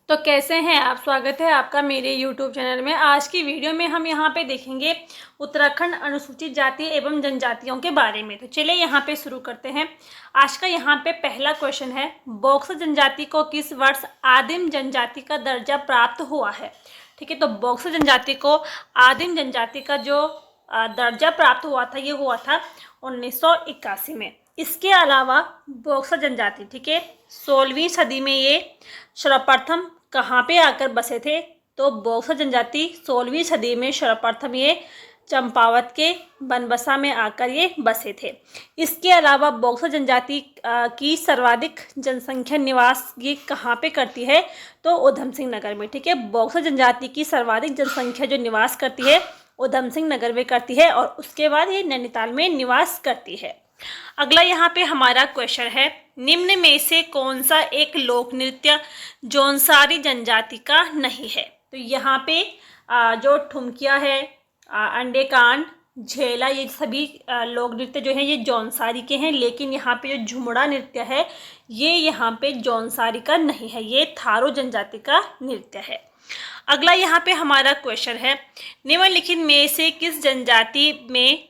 तो कैसे हैं आप। स्वागत है आपका मेरे YouTube चैनल में। आज की वीडियो में हम यहाँ पे देखेंगे उत्तराखंड अनुसूचित जाति एवं जनजातियों के बारे में। तो चलिए यहाँ पे शुरू करते हैं। आज का यहाँ पे पहला क्वेश्चन है, बॉक्सर जनजाति को किस वर्ष आदिम जनजाति का दर्जा प्राप्त हुआ है। ठीक है, तो बॉक्सर जनजाति को आदिम जनजाति का जो दर्जा प्राप्त हुआ था ये हुआ था 1981 में। इसके अलावा बॉक्सर जनजाति, ठीक है, 16वीं सदी में ये सर्वप्रथम कहाँ पे आकर बसे थे। तो बॉक्सर जनजाति 16वीं सदी में सर्वप्रथम ये चंपावत के बनबसा में आकर ये बसे थे। इसके अलावा बॉक्सर जनजाति की सर्वाधिक जनसंख्या निवास ये कहाँ पे करती है, तो उधम सिंह नगर में। ठीक है, बॉक्सर जनजाति की सर्वाधिक जनसंख्या जो निवास करती है उधम सिंह नगर में करती है और उसके बाद ये नैनीताल में निवास करती है। अगला यहाँ पे हमारा क्वेश्चन है, निम्न में से कौन सा एक लोक नृत्य जौनसारी जनजाति का नहीं है। तो यहाँ पे जो ठुमकिया है, अंडे कांड, झेला, ये सभी लोक नृत्य जो है ये जौनसारी के हैं। लेकिन यहाँ पे जो झुमड़ा नृत्य है ये यहाँ पे जौनसारी का नहीं है, ये थारू जनजाति का नृत्य है। अगला यहाँ पे हमारा क्वेश्चन है, निम्नलिखित में से किस जनजाति में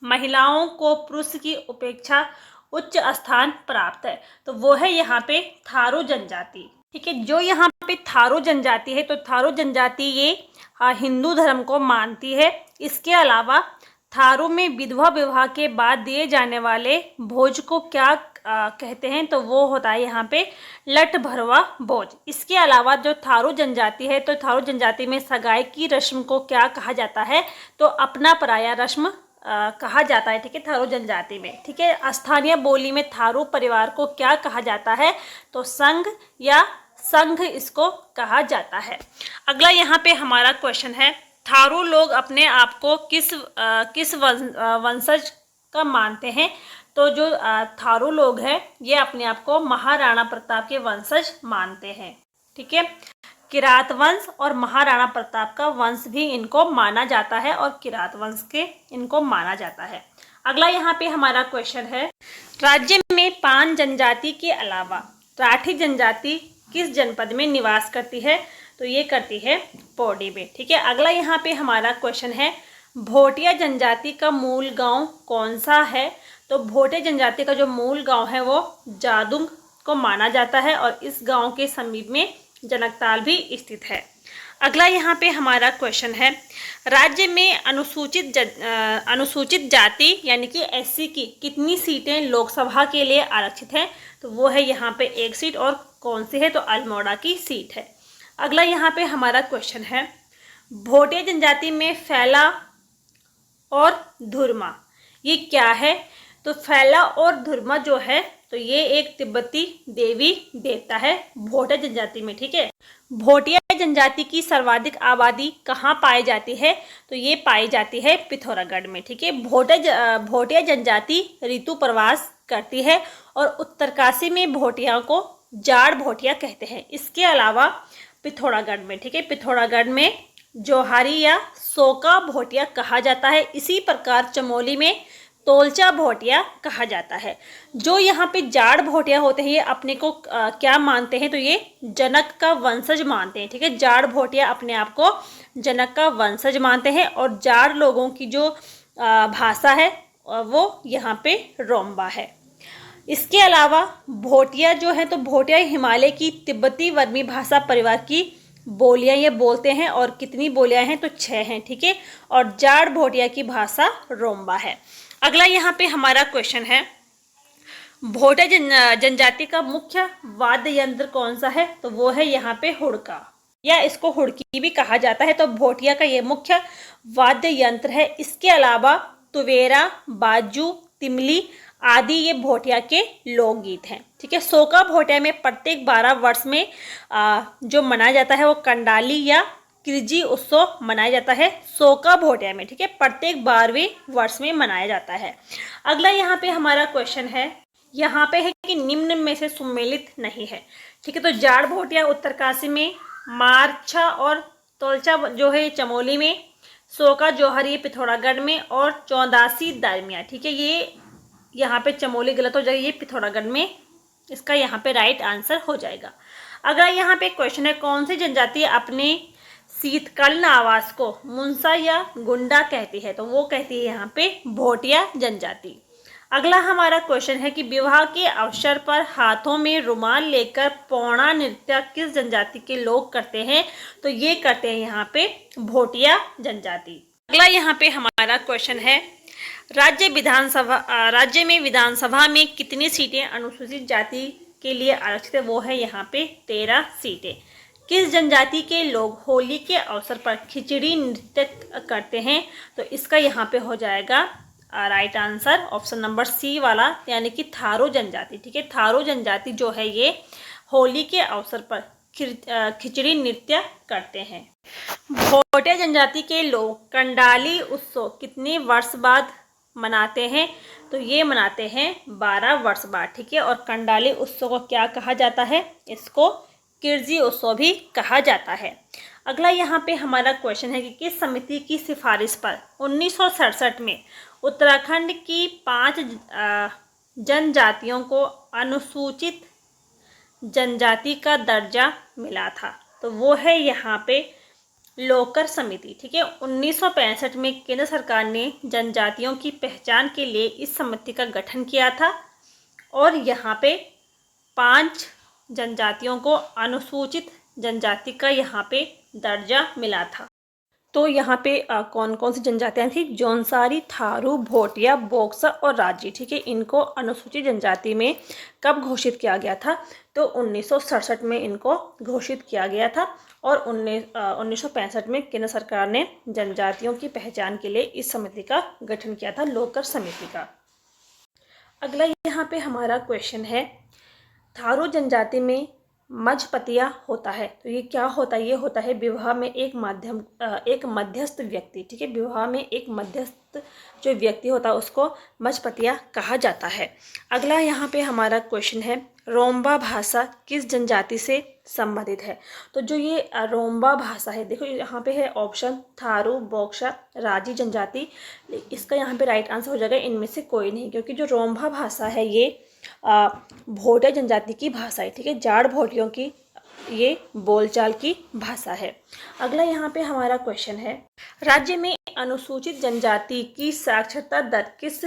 महिलाओं को पुरुष की अपेक्षा उच्च स्थान प्राप्त है। तो वो है यहाँ पे थारू जनजाति। ठीक है, जो यहाँ पे थारू जनजाति है तो थारू जनजाति ये हिंदू धर्म को मानती है। इसके अलावा थारू में विधवा विवाह के बाद दिए जाने वाले भोज को क्या कहते हैं, तो वो होता है यहाँ पे लठ भरवा भोज। इसके अलावा जो थारू जनजाति है तो थारू जनजाति में सगाई की रस्म को क्या कहा जाता है, तो अपना पराया रस्म कहा जाता है। ठीक है, थारू जनजाति में। ठीक है, स्थानीय बोली में थारू परिवार को क्या कहा जाता है, तो संघ या संघ इसको कहा जाता है। अगला यहाँ पे हमारा क्वेश्चन है, थारू लोग अपने आप को किस वंशज का मानते हैं। तो जो थारू लोग हैं ये अपने आप को महाराणा प्रताप के वंशज मानते हैं। ठीक है, किरात वंश और महाराणा प्रताप का वंश भी इनको माना जाता है और किरात वंश के इनको माना जाता है। अगला यहाँ पे हमारा क्वेश्चन है, राज्य में पान जनजाति के अलावा राठी जनजाति किस जनपद में निवास करती है, तो ये करती है पौड़ी में। ठीक है, अगला यहाँ पे हमारा क्वेश्चन है, भोटिया जनजाति का मूल गांव कौन सा है। तो भोटिया जनजाति का जो मूल गांव है वो जादुंग को माना जाता है और इस गांव के समीप में जनकताल भी स्थित है। अगला यहाँ पे हमारा क्वेश्चन है, राज्य में अनुसूचित जाति यानी कि एससी की कितनी सीटें लोकसभा के लिए आरक्षित हैं, तो वो है यहाँ पे 1 सीट और कौन सी है, तो अल्मोड़ा की सीट है। अगला यहाँ पे हमारा क्वेश्चन है, भोटिया जनजाति में फैला और धुरमा ये क्या है। तो फैला और धुरमा जो है तो ये एक तिब्बती देवी देवता है भोटिया जनजाति में। ठीक है, भोटिया जनजाति की सर्वाधिक आबादी कहाँ पाई जाती है, तो ये पाई जाती है पिथौरागढ़ में। ठीक है, भोटिया जनजाति ऋतु प्रवास करती है और उत्तरकाशी में भोटिया को जाड़ भोटिया कहते हैं। इसके अलावा पिथौरागढ़ में, ठीक है, पिथौरागढ़ में जोहारी या सोका भोटिया कहा जाता है। इसी प्रकार चमोली में तोलचा भोटिया कहा जाता है। जो यहाँ पे जाड़ भोटिया होते हैं ये अपने को क्या मानते हैं, तो ये जनक का वंशज मानते हैं। ठीक है, जाड़ भोटिया अपने आप को जनक का वंशज मानते हैं और जाड़ लोगों की जो भाषा है वो यहाँ पे रोम्बा है। इसके अलावा भोटिया जो है तो भोटिया हिमालय की तिब्बती वर्मी भाषा परिवार की बोलियां ये बोलते हैं और कितनी बोलियां हैं, तो 6 हैं। ठीक है, और जाड़ भोटिया की भाषा रोम्बा है। अगला यहाँ पे हमारा क्वेश्चन है, भोटिया जनजाति का मुख्य वाद्य यंत्र कौन सा है, तो वो है यहाँ पे हुड़का या इसको हुड़की भी कहा जाता है। तो भोटिया का ये मुख्य वाद्य यंत्र है। इसके अलावा तुवेरा, बाजू, तिमली आदि ये भोटिया के लोकगीत हैं। ठीक है, सोका भोटिया में प्रत्येक 12 वर्ष में जो मनाया जाता है वो कंडाली या किरजी उत्सव मनाया जाता है सोका भोटिया में। ठीक है, प्रत्येक 12वें वर्ष में मनाया जाता है। अगला यहाँ पे हमारा क्वेश्चन है, यहाँ पे है कि निम्न में से सम्मिलित नहीं है। ठीक है, तो जाड़ भोटिया उत्तरकाशी में, मारछा और तोलचा जो है चमोली में, सोका जोहरी पिथौरागढ़ में और चौदासी दारमिया। ठीक है, ये यहाँ पे चमोली गलत हो जाएगी, ये पिथौरागढ़ में इसका यहाँ पे राइट आंसर हो जाएगा। अगला यहाँ पे क्वेश्चन है, कौन सी जनजाति अपने शीतकालीन आवास को मुंसा या गुंडा कहती है? तो वो कहती है यहाँ पे भोटिया जनजाति। अगला हमारा क्वेश्चन है कि विवाह के अवसर पर हाथों में रुमाल लेकर पौड़ा नृत्य किस जनजाति के लोग करते हैं? तो ये करते हैं यहाँ पे भोटिया जनजाति। अगला यहाँ पे हमारा क्वेश्चन है, राज्य में विधानसभा में कितनी सीटें अनुसूचित जाति के लिए आरक्षित है? वो है यहाँ पे 13 सीटें। किस जनजाति के लोग होली के अवसर पर खिचड़ी नृत्य करते हैं? तो इसका यहाँ पे हो जाएगा right answer option number C वाला, यानी कि थारू जनजाति। ठीक है, थारू जनजाति जो है ये होली के अवसर पर खिचड़ी नृत्य करते हैं। भोटिया जनजाति के लोग कंडाली उत्सव कितने वर्ष बाद मनाते हैं? तो ये मनाते हैं 12 वर्ष बाद। ठीक है, और कंडाली उत्सव को क्या कहा जाता है? इसको किरजी उत्सव भी कहा जाता है। अगला यहाँ पे हमारा क्वेश्चन है कि किस समिति की सिफारिश पर 1967 में उत्तराखंड की 5 जनजातियों को अनुसूचित जनजाति का दर्जा मिला था? तो वो है यहाँ पे लोकर समिति। ठीक है, 1965 में केंद्र सरकार ने जनजातियों की पहचान के लिए इस समिति का गठन किया था और यहाँ पे 5 जनजातियों को अनुसूचित जनजाति का यहाँ पे दर्जा मिला था। तो यहाँ पे कौन कौन सी जनजातियाँ थी? जौनसारी, थारू, भोटिया, बोक्सा और राजी। ठीक है, इनको अनुसूचित जनजाति में कब घोषित किया गया था? तो 1967 में इनको घोषित किया गया था और 1965 में केंद्र सरकार ने जनजातियों की पहचान के लिए इस समिति का गठन किया था, लोकर समिति का। अगला यहाँ पे हमारा क्वेश्चन है, थारू जनजाति में मजपतिया होता है। तो ये क्या होता है? ये होता है विवाह में एक मध्यस्थ व्यक्ति। ठीक है, विवाह में एक मध्यस्थ जो व्यक्ति होता है उसको मजपतिया कहा जाता है। अगला यहाँ पे हमारा क्वेश्चन है, रोम्बा भाषा किस जनजाति से संबंधित है? तो जो ये रोम्बा भाषा है, देखो यहाँ पे है ऑप्शन थारू, बोक्सा, राजी जनजाति। इसका यहाँ पे राइट आंसर हो जाएगा इनमें से कोई नहीं, क्योंकि जो रोम्बा भाषा है ये भोटिया जनजाति की भाषा है। ठीक है, जाड़ भोटियों की ये बोलचाल की भाषा है। अगला यहाँ पे हमारा क्वेश्चन है, राज्य में अनुसूचित जनजाति की साक्षरता दर किस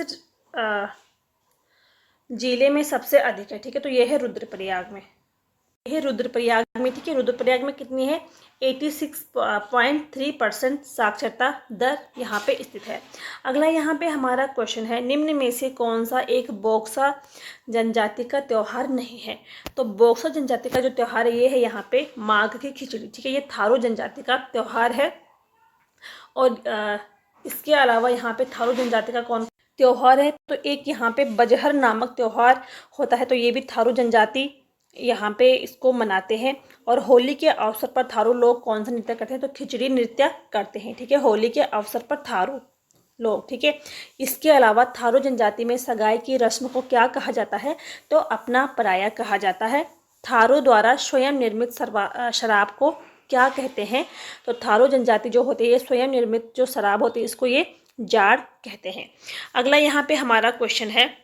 जिले में सबसे अधिक है? ठीक है, तो ये है रुद्रप्रयाग में। यह रुद्रप्रयाग में। ठीक है, रुद्रप्रयाग में कितनी है? 86.3% साक्षरता दर यहाँ पे स्थित है। अगला यहाँ पे हमारा क्वेश्चन है, निम्न में से कौन सा एक बोक्सा जनजाति का त्यौहार नहीं है? तो बोक्सा जनजाति का जो त्यौहार है ये है यहाँ पे माघ की खिचड़ी। ठीक है, ये थारू जनजाति का त्यौहार है। और इसके अलावा यहाँ पे थारू जनजाति का कौन त्यौहार है? तो एक यहाँ पे बजहर नामक त्यौहार होता है, तो ये भी थारू जनजाति यहाँ पे इसको मनाते हैं। और होली के अवसर पर थारू लोग कौन सा नृत्य करते हैं? तो खिचड़ी नृत्य करते हैं। ठीक है, होली के अवसर पर थारू लोग। ठीक है, इसके अलावा थारू जनजाति में सगाई की रस्म को क्या कहा जाता है? तो अपना पराया कहा जाता है। थारू द्वारा स्वयं निर्मित शराब को क्या कहते हैं? तो थारू जनजाति जो होती है ये स्वयं निर्मित जो शराब होती है इसको ये जाड़ कहते हैं। अगला यहाँ पे हमारा क्वेश्चन है,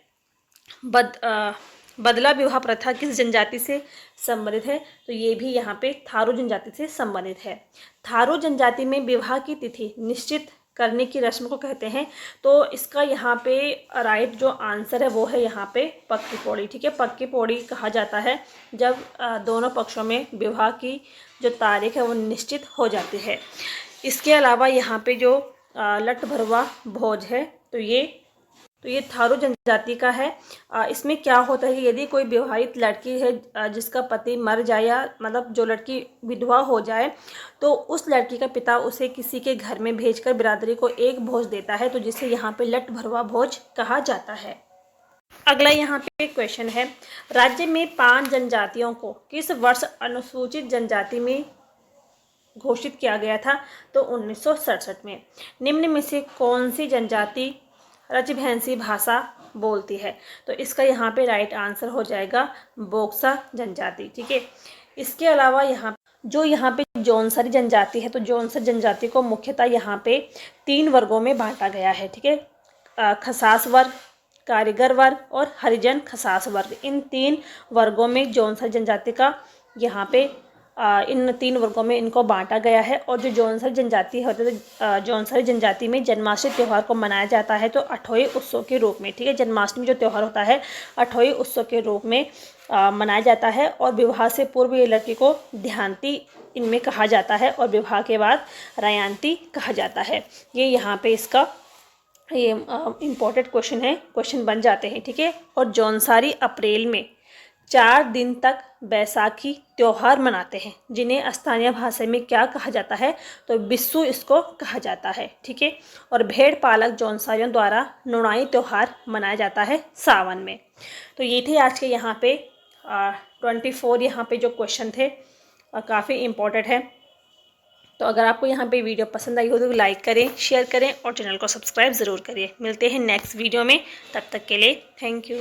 बदला विवाह प्रथा किस जनजाति से संबंधित है? तो ये भी यहाँ पे थारू जनजाति से संबंधित है। थारू जनजाति में विवाह की तिथि निश्चित करने की रस्म को कहते हैं। तो इसका यहाँ पे राइट जो आंसर है वो है यहाँ पे पक्की पौड़ी। ठीक है, पक्की पौड़ी कहा जाता है जब दोनों पक्षों में विवाह की जो तारीख है वो निश्चित हो जाती है। इसके अलावा यहाँ पे जो लट भरवा भोज है तो ये थारू जनजाति का है। इसमें क्या होता है कि यदि कोई विवाहित लड़की है जिसका पति मर जाए या मतलब जो लड़की विधवा हो जाए तो उस लड़की का पिता उसे किसी के घर में भेजकर बिरादरी को एक भोज देता है, तो जिसे यहाँ पे लट भरवा भोज कहा जाता है। अगला यहाँ पे क्वेश्चन है, राज्य में 5 जनजातियों को किस वर्ष अनुसूचित जनजाति में घोषित किया गया था? तो 1967 में। निम्न में से कौन सी जनजाति रजभैंसी भाषा बोलती है? तो इसका यहाँ पे राइट आंसर हो जाएगा बोक्सा जनजाति। ठीक है, इसके अलावा यहाँ पे जौनसारी जनजाति है तो जौनसारी जनजाति को मुख्यतः यहाँ पे 3 वर्गों में बांटा गया है। ठीक है, खसास वर्ग, कारीगर वर्ग और हरिजन खसास वर्ग। इन 3 वर्गों में जौनसारी जनजाति का यहाँ पे इन 3 वर्गों में इनको बांटा गया है। और जो जौनसारी जनजाति होते हैं, जौनसारी जनजाति में जन्माष्टमी त्यौहार को मनाया जाता है तो अठोई उत्सव के रूप में, ठीक है। जन्माष्टमी जो त्यौहार होता है अठोई उत्सव के रूप में मनाया जाता है। और विवाह से पूर्व ये लड़की को ध्यांति इनमें कहा जाता है और विवाह के बाद रायांती कहा जाता है। ये यहाँ पे इसका ये इम्पोर्टेंट क्वेश्चन है, क्वेश्चन बन जाते हैं, ठीक है। और जौनसारी अप्रैल में 4 दिन तक बैसाखी त्यौहार मनाते हैं, जिन्हें स्थानीय भाषा में क्या कहा जाता है, तो बिस्सू इसको कहा जाता है, ठीक है। और भेड़ पालक जौनसारियों द्वारा नुणाई त्यौहार मनाया जाता है सावन में। तो ये थे आज के यहाँ पे 24 यहाँ पे जो क्वेश्चन थे, काफ़ी इम्पोर्टेंट है। तो अगर आपको यहाँ पे वीडियो पसंद आई हो तो लाइक करें, शेयर करें और चैनल को सब्सक्राइब ज़रूर करिए। मिलते हैं नेक्स्ट वीडियो में, तब तक के लिए थैंक यू।